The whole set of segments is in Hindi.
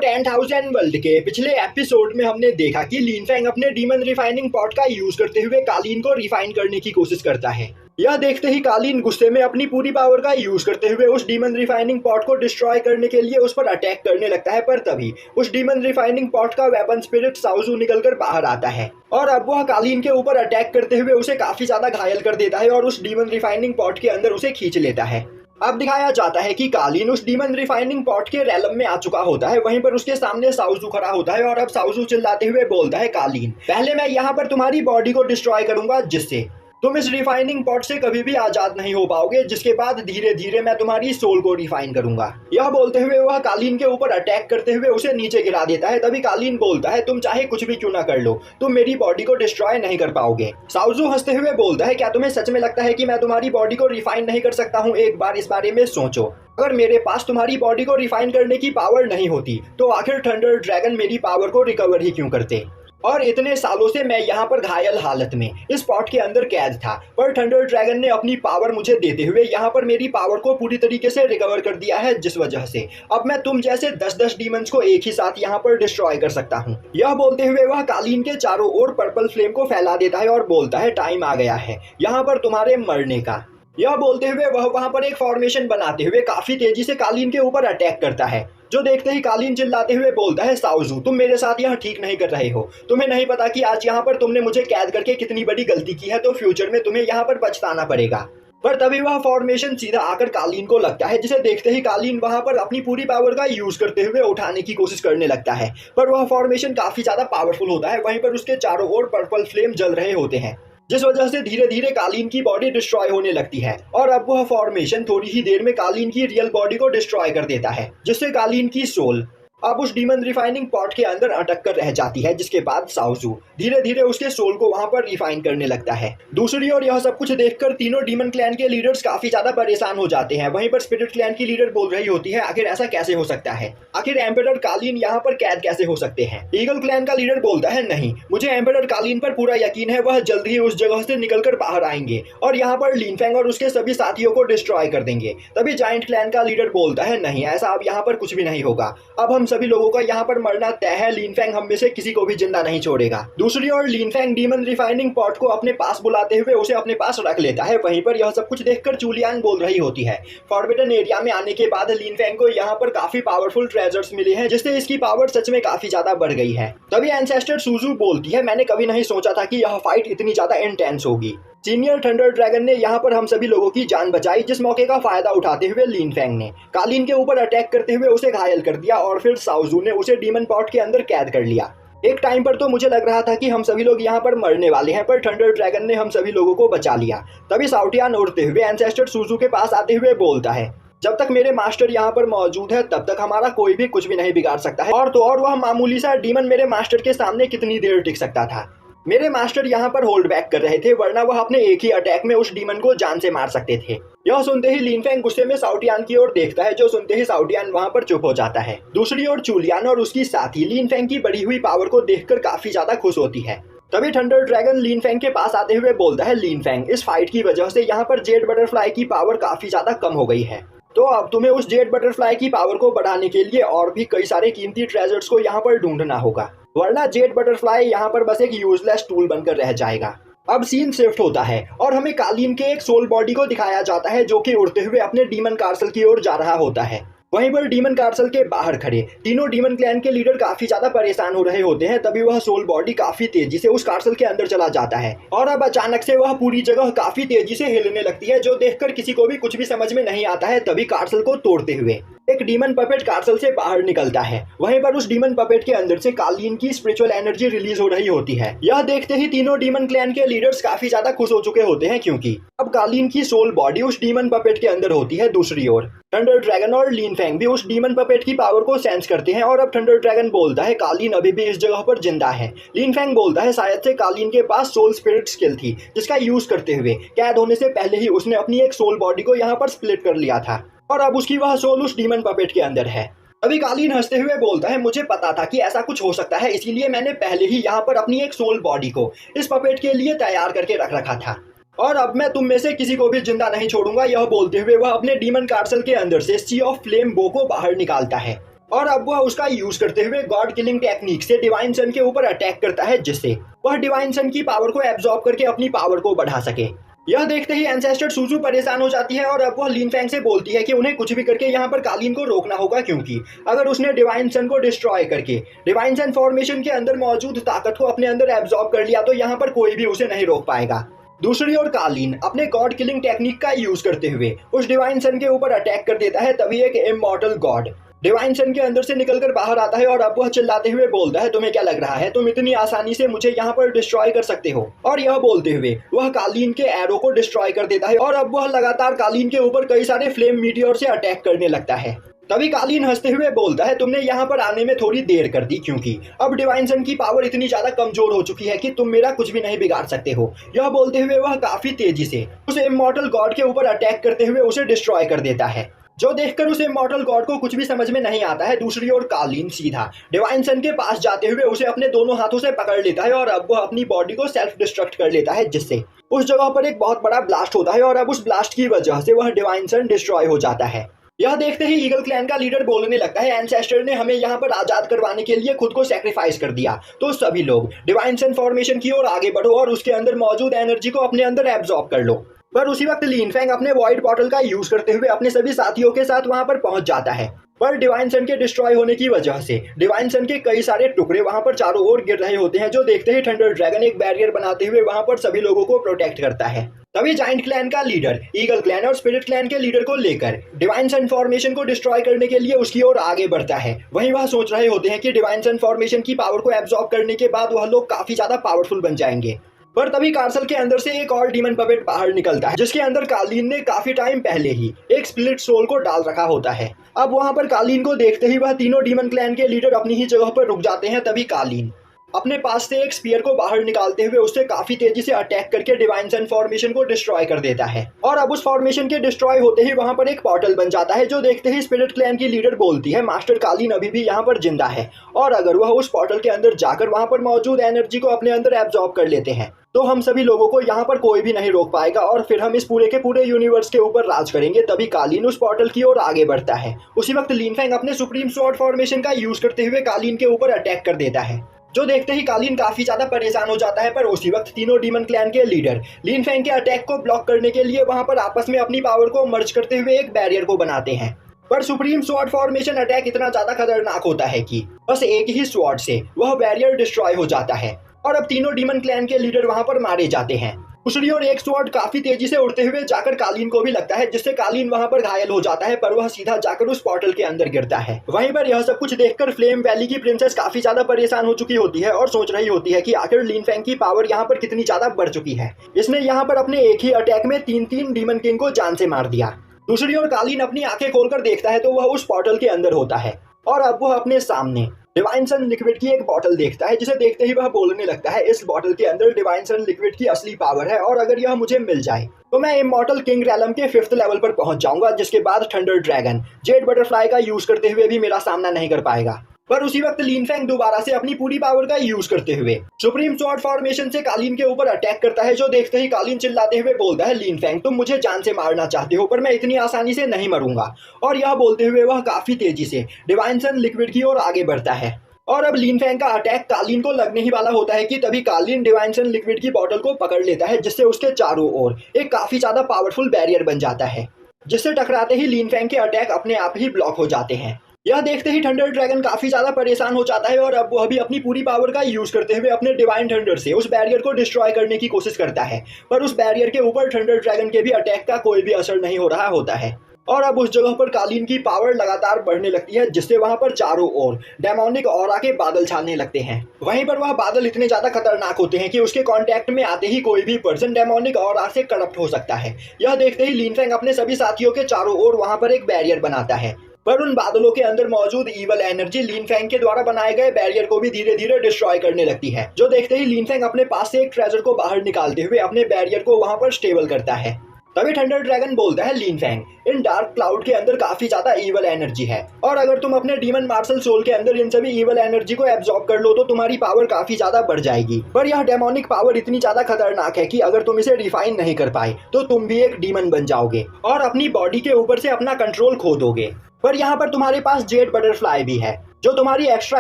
10,000 वर्ल्ड के पिछले एपिसोड में हमने देखा कि लिन फेंग अपने डीमन रिफाइनिंग पॉट का यूज करते हुए कालीन को रिफाइन करने की कोशिश करता है। यह देखते ही कालीन गुस्से में अपनी पूरी पावर का यूज करते हुए उस डीमन रिफाइनिंग पॉट को डिस्ट्रॉय करने के लिए उस पर अटैक करने लगता है, पर तभी उस डीमन रिफाइनिंग पॉट का वेपन स्पिरिट साउजू निकलकर बाहर आता है और अब वह कालीन के ऊपर अटैक करते हुए उसे काफी ज्यादा घायल कर देता है और उस डीमन रिफाइनिंग पॉट के अंदर उसे खींच लेता है। अब दिखाया जाता है कि कालीन उस डीमन रिफाइनिंग पॉट के रैलम में आ चुका होता है। वहीं पर उसके सामने साउजू खड़ा होता है और अब साउजू चिल्लाते हुए बोलता है, कालीन पहले मैं यहाँ पर तुम्हारी बॉडी को डिस्ट्रॉय करूंगा जिससे तुम इस रिफाइनिंग पॉट से कभी भी आजाद नहीं हो पाओगे, जिसके बाद धीरे धीरे मैं तुम्हारी सोल को रिफाइन करूंगा। यह बोलते हुए वह कालीन के ऊपर अटैक करते हुए उसे नीचे गिरा देता है। तभी कालीन बोलता है, तुम चाहे कुछ भी क्यों ना कर लो, तुम मेरी बॉडी को डिस्ट्रॉय नहीं कर पाओगे। साउजू हंसते हुए बोलता है, क्या तुम्हें सच में लगता है कि मैं तुम्हारी बॉडी को रिफाइन नहीं कर सकता हूँ? एक बार इस बारे में सोचो। अगर मेरे पास तुम्हारी बॉडी को रिफाइन करने की पावर नहीं होती तो आखिर थंडर ड्रैगन मेरी पावर को रिकवर ही क्यों करते? और इतने सालों से मैं यहाँ पर घायल हालत में इस पॉट के अंदर कैद था, पर थंडर ड्रैगन ने अपनी पावर मुझे देते हुए यहाँ पर मेरी पावर को पूरी तरीके से रिकवर कर दिया है, जिस वजह से अब मैं तुम जैसे 10-10 डीमंस को एक ही साथ यहाँ पर डिस्ट्रॉय कर सकता हूँ। यह बोलते हुए वह कालीन के चारों ओर पर्पल फ्लेम को फैला देता है और बोलता है, टाइम आ गया है यहाँ पर तुम्हारे मरने का। यह बोलते हुए वह वहां पर एक फॉर्मेशन बनाते हुए काफी तेजी से कालीन के ऊपर अटैक करता है, जो देखते ही कालीन चिल्लाते हुए बोलता है, साउजू तुम मेरे साथ यहाँ ठीक नहीं कर रहे हो। तुम्हें नहीं पता कि आज यहाँ पर तुमने मुझे कैद करके कितनी बड़ी गलती की है, तो फ्यूचर में तुम्हें यहाँ पर पछताना पड़ेगा। पर तभी वह फॉर्मेशन सीधा आकर कालीन को लगता है, जिसे देखते ही कालीन वहां पर अपनी पूरी पावर का यूज करते हुए उठाने की कोशिश करने लगता है, पर वह फॉर्मेशन काफी ज्यादा पावरफुल होता है। वहीं पर उसके चारों ओर पर्पल फ्लेम जल रहे होते हैं, जिस वजह से धीरे धीरे कालीन की बॉडी डिस्ट्रॉय होने लगती है और अब वह फॉर्मेशन थोड़ी ही देर में कालीन की रियल बॉडी को डिस्ट्रॉय कर देता है, जिससे कालीन की सोल अब उस डीमन रिफाइनिंग पॉट के अंदर अटक कर रह जाती है। जिसके बाद साउजू धीरे धीरे उसके सोल को वहां पर रिफाइन करने लगता है। दूसरी ओर यह सब कुछ देखकर तीनों डीमन क्लैन के लीडर्स काफी ज्यादा परेशान हो जाते हैं। वहीं पर स्पिरिट क्लैन की लीडर बोल रही होती है, आखिर ऐसा कैसे हो सकता है? आखिर एम्परर कालीन यहाँ पर कैद कैसे हो सकते हैं? ईगल क्लैन का लीडर बोलता है, नहीं, मुझे एम्परर कालीन पर पूरा यकीन है, वह जल्द ही उस जगह से निकलकर बाहर आएंगे और यहाँ पर लिन फेंग और उसके सभी साथियों को डिस्ट्रॉय कर देंगे। तभी जायंट क्लैन का लीडर बोलता है, नहीं, ऐसा अब यहाँ पर कुछ भी नहीं होगा, अब हम सभी लोगों का यहाँ मरना तय है, लिन फेंग हम में से किसी को भी जिंदा नहीं छोड़ेगा। दूसरी ओर लिन फेंग डीमन रिफाइनिंग पॉट को अपने पास बुलाते हुए उसे अपने पास रख लेता है। वहीं पर यह सब कुछ देखकर चूलियान बोल रही होती है, फॉरबिडन एरिया में आने के बाद लिन फेंग को यहाँ पर काफी पावरफुल ट्रेजर्स मिले हैं, जिससे इसकी पावर सच में काफी ज्यादा बढ़ गई है। तभी एंसेस्टर सूजू बोलती है, मैंने कभी नहीं सोचा था कि यह फाइट इतनी ज्यादा इंटेंस होगी। सीनियर थंडर ड्रैगन ने यहाँ पर हम सभी लोगों की जान बचाई, जिस मौके का फायदा उठाते हुए लिन फेंग ने कालीन के ऊपर अटैक करते हुए उसे घायल कर दिया और फिर साउजू ने उसे डीमन पॉट के अंदर कैद कर लिया। एक टाइम पर तो मुझे लग रहा था कि हम सभी लोग यहाँ पर मरने वाले हैं, पर थंडर ड्रैगन ने हम सभी लोगों को बचा लिया। तभी साउटियान उड़ते हुए एंसेस्टर सूजू के पास आते हुए बोलता है, जब तक मेरे मास्टर यहाँ पर मौजूद है तब तक हमारा कोई भी कुछ भी नहीं बिगाड़ सकता है। और तो और वह मामूली सा डीमन मेरे मास्टर के सामने कितनी देर टिक सकता था? मेरे मास्टर यहाँ पर होल्ड बैक कर रहे थे, वरना वह अपने एक ही अटैक में उस डीमन को जान से मार सकते थे। यह सुनते ही लिन फेंग गुस्से में साउटियान की ओर देखता है, जो सुनते ही साउटियान वहां पर चुप हो जाता है। दूसरी ओर चूलियान और उसकी साथी लिन फेंग की बढ़ी हुई पावर को देखकर काफी ज्यादा खुश होती है। तभी थंडर ड्रैगन लिन फेंग के पास आते हुए बोलता है, लिन फेंग, इस फाइट की वजह से यहाँ पर जेड बटरफ्लाई की पावर काफी ज्यादा कम हो गई है, तो अब तुम्हें उस जेड बटरफ्लाई की पावर को बढ़ाने के लिए और भी कई सारे कीमती ट्रेजर्स को यहाँ पर ढूंढना होगा, वरना जेड बटरफ्लाई यहाँ पर बस एक यूजलेस टूल बनकर रह जाएगा। अब सीन शिफ्ट होता है और हमें कालीन के एक सोल बॉडी को दिखाया जाता है, जो कि उड़ते हुए अपने डीमन कार्सल की ओर जा रहा होता है। वहीं पर डीमन कार्सल के बाहर खड़े तीनों डीमन क्लैन के लीडर काफी ज्यादा परेशान हो रहे होते हैं। तभी वह सोल बॉडी काफी तेजी से उस कार्सल के अंदर चला जाता है और अब अचानक से वह पूरी जगह काफी तेजी से हिलने लगती है, जो देखकर किसी को भी कुछ भी समझ में नहीं आता है। तभी कार्सल को तोड़ते हुए एक डीमन पपेट कार्सल से बाहर निकलता है। वहीं पर उस डीमन पपेट के अंदर से कालीन की स्पिरिचुअल एनर्जी रिलीज हो रही होती है। यह देखते ही तीनों डीमन क्लैन के लीडर्स काफी ज्यादा खुश हो चुके होते हैं, क्योंकि अब कालीन की सोल बॉडी उस डीमन पपेट के अंदर होती है। दूसरी ओर थंडर ड्रैगन और लिन फेंग भी उस डीमन पपेट की पावर को सेंस करते हैं और अब थंडर ड्रैगन बोलता है, कालीन अभी भी इस जगह पर जिंदा है। लिन फेंग बोलता है, शायद से कालीन के पास सोल स्पिरिट स्किल थी, जिसका यूज करते हुए कैद होने से पहले ही उसने अपनी एक सोल बॉडी को यहाँ पर स्प्लिट कर लिया था और अब उसकी वह सोल उस डीमन पपेट के अंदर है। अभी कालीन हंसते हुए बोलता है, मुझे पता था कि ऐसा कुछ हो सकता है, इसीलिए मैंने पहले ही यहाँ पर अपनी एक सोल बॉडी को इस पपेट के लिए तैयार करके रख रखा था और अब मैं तुम में से किसी को भी जिंदा नहीं छोड़ूंगा। यह बोलते हुए वह अपने डीमन कार्सल के अंदर से सी ऑफ फ्लेम बो को बाहर निकालता है और अब वह उसका यूज करते हुए गॉड किलिंग टेक्निक से डिवाइन सन के ऊपर अटैक करता है, जिससे वह डिवाइन सन की पावर को एब्जॉर्ब करके अपनी पावर को बढ़ा सके। यह देखते ही एंसेस्टर सूजू परेशान हो जाती है और अब वह लिन फैंग से बोलती है कि उन्हें कुछ भी करके यहाँ पर कालीन को रोकना होगा, क्योंकि अगर उसने डिवाइन सन को डिस्ट्रॉय करके डिवाइन सन फॉर्मेशन के अंदर मौजूद ताकत को अपने अंदर एब्जॉर्ब कर लिया तो यहाँ पर कोई भी उसे नहीं रोक पाएगा। दूसरी ओर कालीन अपने गॉड किलिंग टेक्निक का यूज करते हुए उस डिवाइन सन के ऊपर अटैक कर देता है। तभी एक इमॉर्टल गॉड डिवाइन सन के अंदर से निकलकर बाहर आता है और अब वह चिल्लाते हुए बोलता है, तुम्हें क्या लग रहा है तुम इतनी आसानी से मुझे यहाँ पर डिस्ट्रॉय कर सकते हो? और यह बोलते हुए वह कालीन के एरो को डिस्ट्रॉय कर देता है और अब वह लगातार कालीन के ऊपर कई सारे फ्लेम मीटियोर से अटैक करने लगता है। तभी कालीन हंसते हुए बोलता है, तुमने यहाँ पर आने में थोड़ी देर कर दी, क्योंकि अब डिवाइन सन की पावर इतनी ज्यादा कमजोर हो चुकी है कि तुम मेरा कुछ भी नहीं बिगाड़ सकते हो। यह बोलते हुए वह काफी तेजी से उस इमॉर्टल गॉड के ऊपर अटैक करते हुए उसे डिस्ट्रॉय कर देता है, जो देखकर उस इमॉर्टल गॉड को कुछ भी समझ में नहीं आता है। दूसरी ओर कालीन सीधा डिवाइन सन के पास जाते हुए उसे अपने दोनों हाथों से पकड़ लेता है और अब वह अपनी बॉडी को सेल्फ डिस्ट्रक्ट कर लेता है, जिससे उस जगह पर एक बहुत बड़ा ब्लास्ट होता है और अब उस ब्लास्ट की वजह से वह डिवाइन सन डिस्ट्रॉय हो जाता है। यह देखते ही ईगल क्लैन का लीडर बोलने लगता है, एंसेस्टर ने हमें यहाँ पर आजाद करवाने के लिए खुद को सैक्रिफाइस कर दिया, तो सभी लोग डिवाइन सन फॉर्मेशन की ओर आगे बढ़ो और उसके अंदर मौजूद एनर्जी को अपने अंदर एब्जॉर्ब कर लो। पर उसी वक्त लिन फैंग अपने वॉइड पोर्टल का यूज करते हुए अपने सभी साथियों के साथ वहां पर पहुंच जाता है। पर डिवाइन सन के डिस्ट्रॉय होने की वजह से डिवाइन सन के कई सारे टुकड़े वहां पर चारों ओर गिर रहे होते हैं, जो देखते ही थंडर ड्रैगन एक बैरियर बनाते हुए वहां पर सभी लोगों को प्रोटेक्ट करता है। तभी जाइंट क्लैन का लीडर ईगल क्लैन और स्पिरिट क्लैन के लीडर को लेकर डिवाइन सन फॉर्मेशन को डिस्ट्रॉय करने के लिए उसकी ओर आगे बढ़ता है। वहीं वह सोच रहे होते हैं कि डिवाइन सन फॉर्मेशन की पावर को एब्जॉर्ब करने के बाद वह लोग काफी ज्यादा पावरफुल बन जाएंगे। पर तभी कार्सल के अंदर से एक और डीमन पपेट बाहर निकलता है, जिसके अंदर कालीन ने काफी टाइम पहले ही एक स्प्लिट सोल को डाल रखा होता है। अब वहां पर कालीन को देखते ही वह तीनों डीमन क्लैन के लीडर अपनी ही जगह पर रुक जाते हैं। तभी कालीन अपने पास से एक स्पीयर को बाहर निकालते हुए उससे काफी तेजी से अटैक करके डिवाइन सन फॉर्मेशन को डिस्ट्रॉय कर देता है और अब उस फॉर्मेशन के डिस्ट्रॉय होते ही वहां पर एक पोर्टल बन जाता है, जो देखते ही स्पिरिट क्लैन की लीडर बोलती है, मास्टर कालीन अभी भी यहाँ पर जिंदा है और अगर वह उस पोर्टल के अंदर जाकर वहां पर मौजूद एनर्जी को अपने अंदर एब्जॉर्ब कर लेते हैं तो हम सभी लोगों को यहाँ पर कोई भी नहीं रोक पाएगा और फिर हम इस पूरे के पूरे यूनिवर्स के ऊपर राज करेंगे। तभी कालीन उस पोर्टल की ओर आगे बढ़ता है। उसी वक्त लिन फैंग अपने सुप्रीम स्वॉर्ड फॉर्मेशन का यूज करते हुए कालीन के ऊपर अटैक कर देता है, जो देखते ही कालीन काफी ज्यादा परेशान हो जाता है। पर उसी वक्त तीनों डीमन क्लैन के लीडर लिन फैंग के अटैक को ब्लॉक करने के लिए वहां पर आपस में अपनी पावर को मर्ज करते हुए एक बैरियर को बनाते हैं। पर सुप्रीम स्वॉर्ड फॉर्मेशन अटैक इतना ज्यादा खतरनाक होता है कि बस एक ही स्वॉर्ड से वह बैरियर डिस्ट्रॉय हो जाता है और अब तीनों डीमन क्लैन के लीडर वहां पर मारे जाते हैं। दूसरी ओर एक स्वॉर्ड काफी तेजी से उड़ते हुए जाकर कालीन को भी लगता है, जिससे कालीन वहां पर घायल हो जाता है, पर वह सीधा जाकर उस पोर्टल के अंदर गिरता है। वहीं पर यह सब कुछ देखकर फ्लेम वैली की प्रिंसेस काफी ज्यादा परेशान हो चुकी होती है और सोच रही होती है कि आखिर लिन फैंग की पावर यहाँ पर कितनी ज्यादा बढ़ चुकी है। इसने यहाँ पर अपने एक ही अटैक में तीन डीमन किंग को जान से मार दिया। दूसरी ओर कालीन अपनी आंखें खोलकर देखता है तो वह उस पोर्टल के अंदर होता है और अब वह अपने सामने डिवाइन सन लिक्विड की एक बॉटल देखता है, जिसे देखते ही वह बोलने लगता है, इस बॉटल के अंदर डिवाइन सन लिक्विड की असली पावर है और अगर यह मुझे मिल जाए तो मैं इमॉर्टल किंग रैलम के 5th लेवल पर पहुंच जाऊंगा, जिसके बाद थंडर ड्रैगन जेड बटरफ्लाई का यूज करते हुए भी मेरा सामना नहीं कर पाएगा। पर उसी वक्त लिन फैंग दोबारा से अपनी पूरी पावर का यूज करते हुए सुप्रीम स्वॉर्ड फॉर्मेशन से कालीन के ऊपर अटैक करता है, जो देखते ही कालीन चिल्लाते हुए बोलता है, लिन फैंग तुम मुझे जान से मारना चाहते हो पर मैं इतनी आसानी से नहीं मरूंगा। और यह बोलते हुए वह काफी तेजी से डिवाइन सन लिक्विड की ओर आगे बढ़ता है और अब लिन फैंग का अटैक कालीन को लगने ही वाला होता है कि तभी कालीन डिवाइन सन लिक्विड की बॉटल को पकड़ लेता है, जिससे उसके चारों ओर एक काफी ज्यादा पावरफुल बैरियर बन जाता है, जिससे टकराते ही लिन फैंग के अटैक अपने आप ही ब्लॉक हो जाते हैं। यह देखते ही थंडर ड्रैगन काफी ज्यादा परेशान हो जाता है और अब वह भी अपनी पूरी पावर का यूज करते हुए अपने डिवाइन थंडर से उस बैरियर को डिस्ट्रॉय करने की कोशिश करता है, पर उस बैरियर के ऊपर थंडर ड्रैगन के भी अटैक का कोई भी असर नहीं हो रहा होता है और अब उस जगह पर कालीन की पावर लगातार बढ़ने लगती है, जिससे वहां पर चारों ओर डेमोनिक ऑरा के बादल छाने लगते हैं। वहीं पर वह बादल इतने ज्यादा खतरनाक होते हैं कि उसके कांटेक्ट में आते ही कोई भी पर्सन डेमोनिक ऑरा से करप्ट हो सकता है। यह देखते ही लिन फैंग अपने सभी साथियों के चारों ओर वहां पर एक बैरियर बनाता है, पर उन बादलों के अंदर मौजूद ईवल एनर्जी लिन फैंग के द्वारा बनाए गए बैरियर को भी धीरे धीरे डिस्ट्रॉय करने लगती है, जो देखते ही लिन फैंग अपने पास से एक ट्रेजर को बाहर निकालते हुए अपने बैरियर को वहां पर स्टेबल करता है। तभी थंडर ड्रैगन बोलता है लीन फैंग, इन डार्क क्लाउड के अंदर काफी ज्यादा ईवल एनर्जी है और अगर तुम अपने डीमन मार्शल सोल के अंदर इन सभी ईवल एनर्जी को एब्जॉर्ब कर लो तो तुम्हारी पावर काफी ज्यादा बढ़ जाएगी। पर यह डेमोनिक पावर इतनी ज्यादा खतरनाक है कि अगर तुम इसे रिफाइन नहीं कर पाए तो तुम भी एक डीमन बन जाओगे और अपनी बॉडी के ऊपर से अपना कंट्रोल खो दोगे। पर यहाँ पर तुम्हारे पास जेड बटरफ्लाई भी है जो तुम्हारी एक्स्ट्रा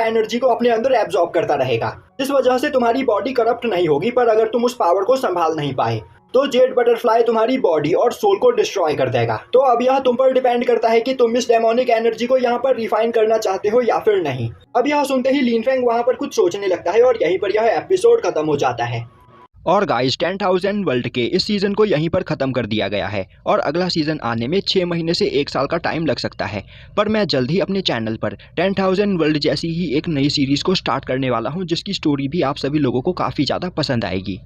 एनर्जी को अपने अंदर एब्जॉर्ब करता रहेगा, जिस वजह से तुम्हारी बॉडी करप्ट नहीं होगी। पर अगर तुम उस पावर को संभाल नहीं पाए तो जेड बटरफ्लाई तुम्हारी बॉडी और सोल को डिस्ट्रॉय कर देगा। तो अब यह तुम पर डिपेंड करता है कि तुम इस डेमोनिक एनर्जी को यहाँ पर रिफाइन करना चाहते हो या फिर नहीं। अब यह सुनते ही लीन फैंग वहाँ पर कुछ सोचने लगता है और यहीं पर यह एपिसोड खत्म हो जाता है। और गाइस 10,000 वर्ल्ड के इस सीज़न को यहीं पर ख़त्म कर दिया गया है और अगला सीज़न आने में 6 महीने से 1 साल का टाइम लग सकता है। पर मैं जल्द ही अपने चैनल पर 10,000 वर्ल्ड जैसी ही एक नई सीरीज़ को स्टार्ट करने वाला हूं जिसकी स्टोरी भी आप सभी लोगों को काफ़ी ज़्यादा पसंद आएगी।